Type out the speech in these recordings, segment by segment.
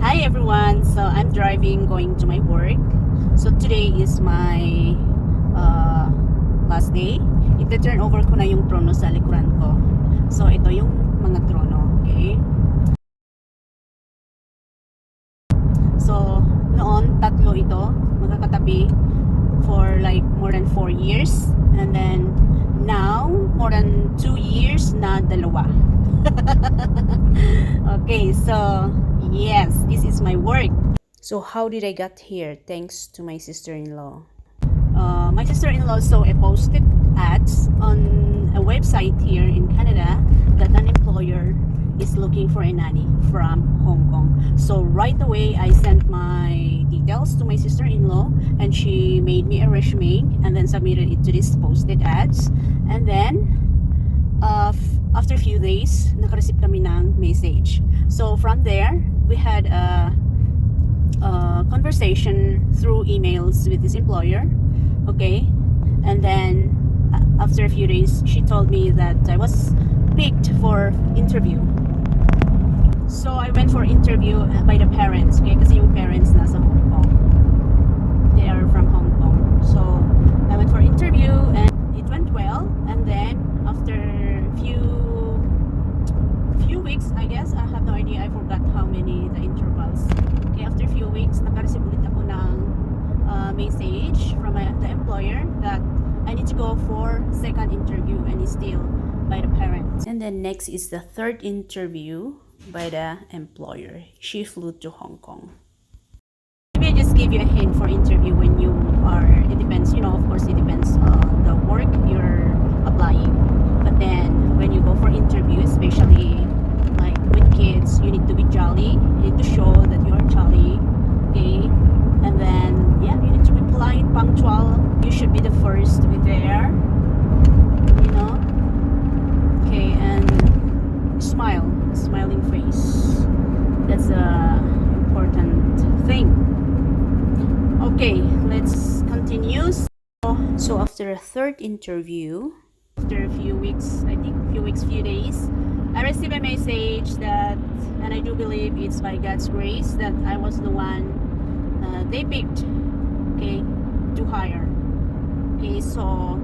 Hi everyone, so I'm driving going to my work. So today is my last day. Ite-turn over ko na yung trono sa likuran ko. So ito yung mga trono, okay? So noon, tatlo ito, magkakatabi for like more than 4 years. And then now, more than 2 years na dalawa. Okay, so yes, this is my work. So how did I get here? Thanks to my sister-in-law. My sister-in-law saw a posted ads on a website here in Canada that an employer is looking for a nanny from Hong Kong. So right away, I sent my details to my sister-in-law and she made me a resume and then submitted it to this posted ads. And then after a few days, nakareceive kami ng message. So from there, we had a conversation through emails with this employer. Okay, and then after a few days, she told me that I was picked for interview. So I went for interview by the parents, okay, kasi yung parents nasa Hong Kong. They are from Hong Kong. So I went for interview and it went well. And then after few weeks, I guess, I have no idea, I forgot how many the intervals. Okay, after a few weeks, nakareceive ulit ako ng message from the employer that I need to go for second interview and it's still by the parents. And then next is the third interview by the employer. She flew to Hong Kong. Maybe I just give you a hint for interview when you are, it depends, of course it depends on the work you're applying. But then when you go for interview, especially like with kids, you need to be jolly. You need to show that you are jolly, okay? And then yeah, you need to be polite, punctual. You should be the first to be there, okay? And smile, smiling face. That's a important thing. Okay, let's continue. So after a third interview, after a few weeks, I think few days, I received a message that, and I do believe it's by God's grace, that I was the one they picked, okay, to hire. Okay, so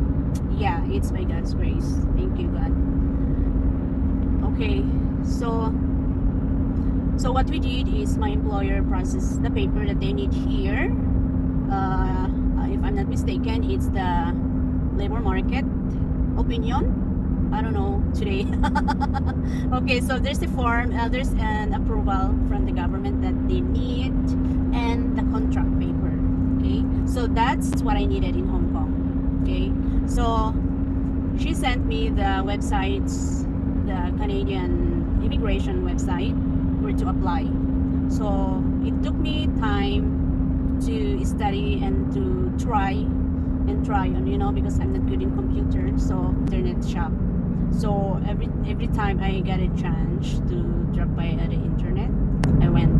yeah, it's by God's grace. Thank you, God. Okay, so what we did is my employer processed the paper that they need here. If I'm not mistaken, it's the labor market opinion. I don't know today. Okay, so there's a form, there's an approval from the government that they need, and the contract paper. Okay, so that's what I needed in Hong Kong. Okay, so she sent me the websites, the Canadian immigration website where to apply. So it took me time to study and to try on, because I'm not good in computer, so internet shop. So every time I get a chance to drop by at the internet, I went.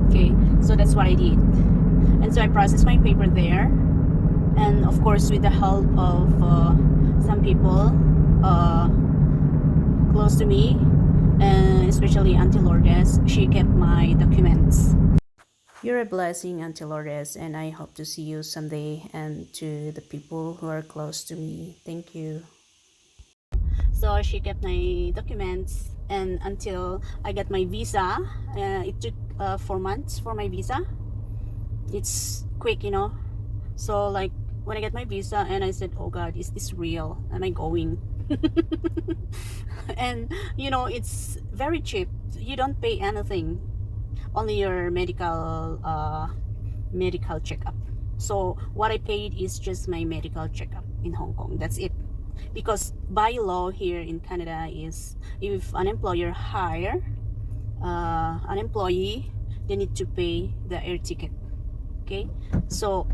Okay, so that's what I did. And so I processed my paper there, and of course with the help of some people close to me, and especially Auntie Lourdes, she kept my documents. You're a blessing, Auntie Lourdes, and I hope to see you someday, and to the people who are close to me. Thank you. So she kept my documents, and until I got my visa, it took 4 months for my visa. It's quick, So like when I get my visa, and I said, oh God, is this real? Am I going? And it's very cheap. You don't pay anything, only your medical checkup. So what I paid is just my medical checkup in Hong Kong. That's it. Because by law here in Canada is, if an employer hire an employee, they need to pay the air ticket. Okay, so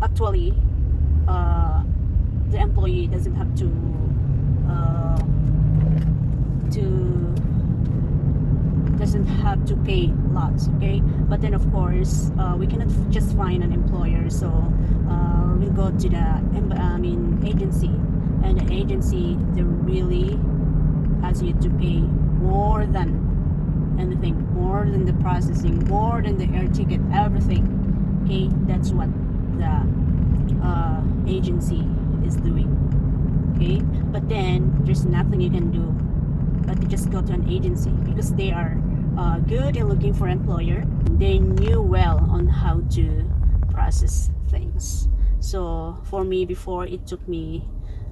actually the employee doesn't have to pay lots, okay? But then of course we cannot just find an employer, so we'll go to the agency, and the agency, they really ask you to pay more than anything, more than the processing, more than the air ticket, everything. Okay, that's what the agency is doing. Okay, but then there's nothing you can do but to just go to an agency because they are good in looking for employer. They knew well on how to process things. So for me, before, it took me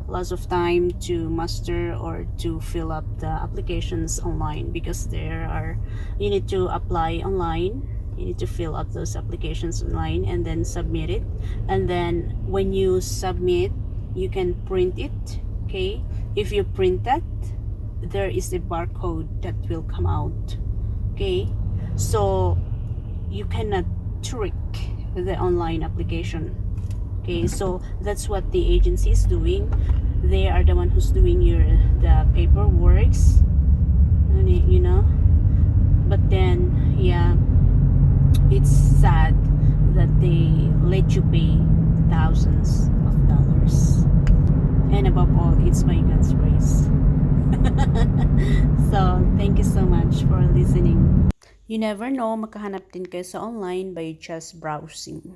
lots of time to master or to fill up the applications online, because you need to apply online, you need to fill up those applications online and then submit it, and then when you submit you can print it. Okay, if you print that, there is a barcode that will come out. Okay, so you cannot trick the online application. Okay, so that's what the agency is doing. They are the one who's doing the paperwork, you know. But then, yeah, it's sad that they let you pay thousands of dollars, and above all, it's by God's grace. So thank you so much for listening. You never know, makahanap din kayo sa online by just browsing.